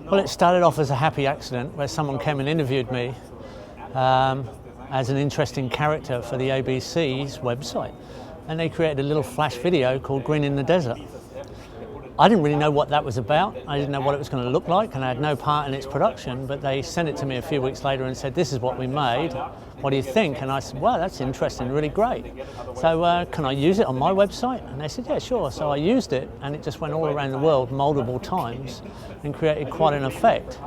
Well, it started off as a happy accident where someone came and interviewed me as an interesting character for the ABC's website, and they created a little flash video called Green in the Desert. I didn't really know what that was about. I didn't know what it was going to look like, and I had no part in its production, but they sent it to me a few weeks later and said, "This is what we made. What do you think?" And I said, "Wow, that's interesting, really great. So can I use it on my website?" And they said, "Yeah, sure." So I used it, and it just went all around the world multiple times and created quite an effect.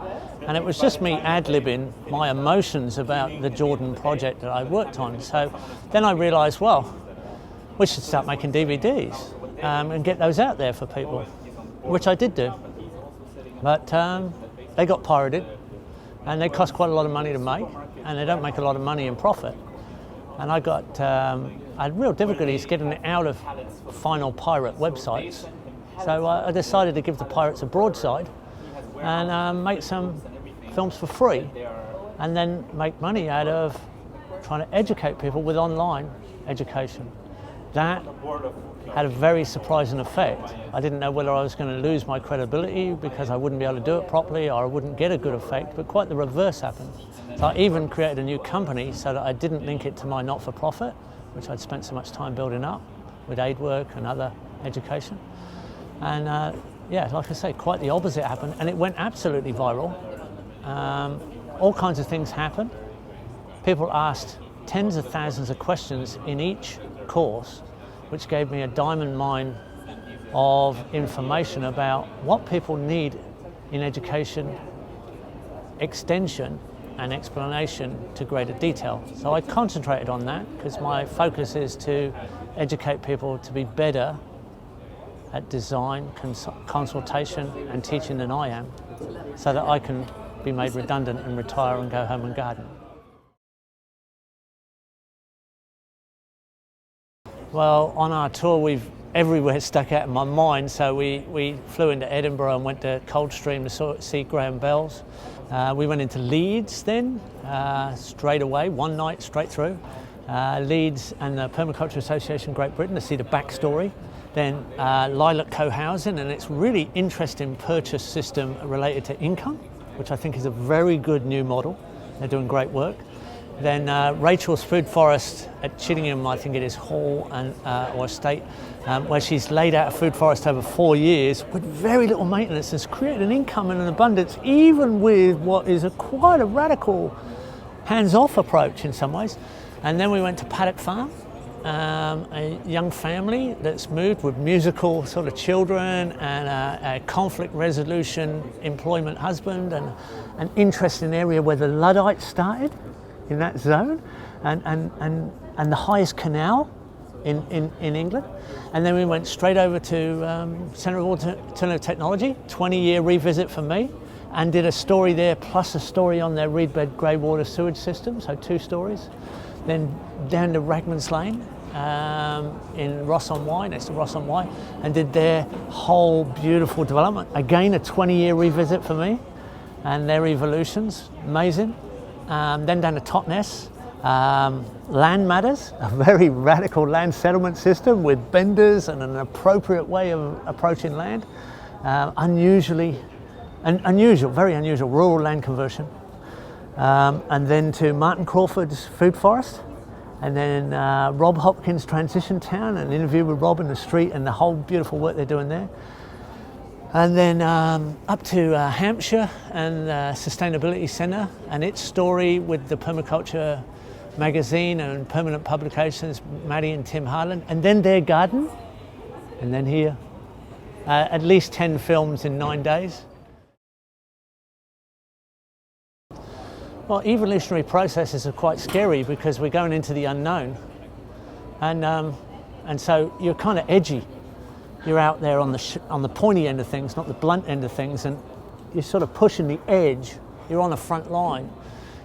And it was just me ad-libbing my emotions about the Jordan project that I worked on. So then I realised, well, we should start making DVDs and get those out there for people, which I did do. But they got pirated, and they cost quite a lot of money to make, and they don't make a lot of money in profit. And I had real difficulties getting it out of final pirate websites. So I decided to give the pirates a broadside and make some films for free, and then make money out of trying to educate people with online education. That had a very surprising effect. I didn't know whether I was going to lose my credibility because I wouldn't be able to do it properly, or I wouldn't get a good effect, but quite the reverse happened. So I even created a new company so that I didn't link it to my not-for-profit, which I'd spent so much time building up with aid work and other education. And yeah, like I say, quite the opposite happened, and it went absolutely viral. All kinds of things happened. People asked tens of thousands of questions in each course, which gave me a diamond mine of information about what people need in education, extension and explanation to greater detail. So I concentrated on that because my focus is to educate people to be better at design, consultation and teaching than I am, so that I can be made redundant and retire and go home and garden. Well, on our tour, everywhere stuck out in my mind. So we flew into Edinburgh and went to Coldstream to see Graham Bell's. We went into Leeds then, straight away, one night straight through. Leeds and the Permaculture Association Great Britain to see the backstory. Then Lilac Co-housing and its really interesting purchase system related to income, which I think is a very good new model. They're doing great work. Then Rachel's Food Forest at Chittingham, I think it is, Hall and or Estate, where she's laid out a food forest over 4 years with very little maintenance. It's created an income and an abundance, even with what is quite a radical hands-off approach in some ways. And then we went to Paddock Farm, a young family that's moved with musical sort of children and a conflict resolution employment husband, and an interesting area where the Luddites started in that zone, and the highest canal in England. And then we went straight over to Centre of Alternative Technology, 20-year revisit for me, and did a story there plus a story on their Reedbed grey water sewage system, so 2 stories. Then down to Ragman's Lane in Ross-on-Wye, next to Ross-on-Wye, and did their whole beautiful development. Again, a 20-year revisit for me, and their evolutions, amazing. Then down to Totnes, Land Matters, a very radical land settlement system with benders and an appropriate way of approaching land. Very unusual rural land conversion. And then to Martin Crawford's Food Forest, and then Rob Hopkins' Transition Town, an interview with Rob in the street and the whole beautiful work they're doing there. And then up to Hampshire and the Sustainability Centre and its story with the Permaculture magazine and Permanent Publications, Maddie and Tim Harlan, and then their garden, and then here. At least 10 films in 9 days. Well, evolutionary processes are quite scary because we're going into the unknown, and so you're kind of edgy. You're out there on the pointy end of things, not the blunt end of things, and you're sort of pushing the edge. You're on the front line.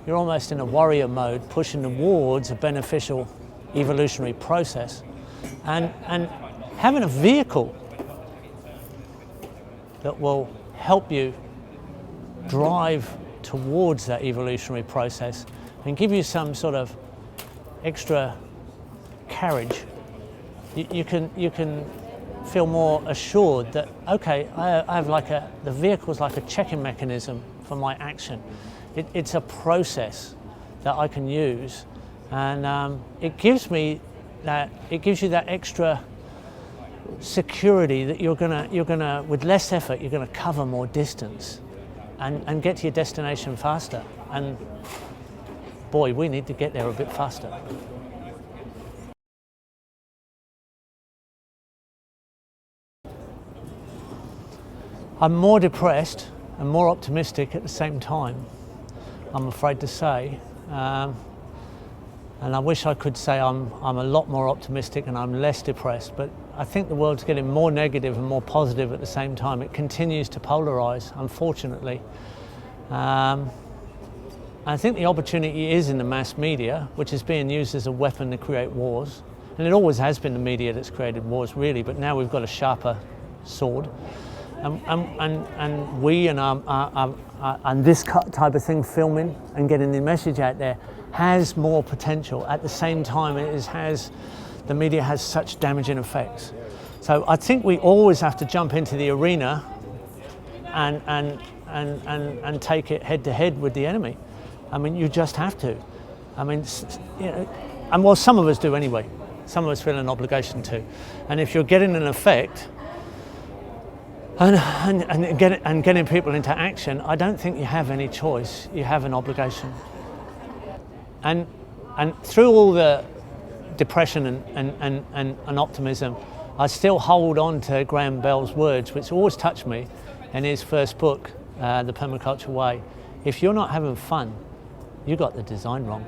You're almost in a warrior mode, pushing towards a beneficial evolutionary process, and having a vehicle that will help you drive towards that evolutionary process and give you some sort of extra carriage. You can feel more assured that, okay, I have like the vehicle's like a checking mechanism for my action. It's a process that I can use, and it gives you that extra security that you're gonna with less effort you're gonna cover more distance and get to your destination faster. And boy, we need to get there a bit faster. I'm more depressed and more optimistic at the same time, I'm afraid to say. And I wish I could say I'm a lot more optimistic and I'm less depressed, but I think the world's getting more negative and more positive at the same time. It continues to polarize, unfortunately. I think the opportunity is in the mass media, which is being used as a weapon to create wars. And it always has been the media that's created wars, really, but now we've got a sharper sword. And we and this type of thing, filming and getting the message out there, has more potential. At the same time, the media has such damaging effects. So I think we always have to jump into the arena and take it head to head with the enemy. I mean, you just have to. I mean, you know, and well, some of us do anyway. Some of us feel an obligation to. And if you're getting an effect and getting people into action, I don't think you have any choice. You have an obligation. And through all the depression and optimism, I still hold on to Graham Bell's words, which always touch me in his first book, The Permaculture Way. If you're not having fun, you got the design wrong.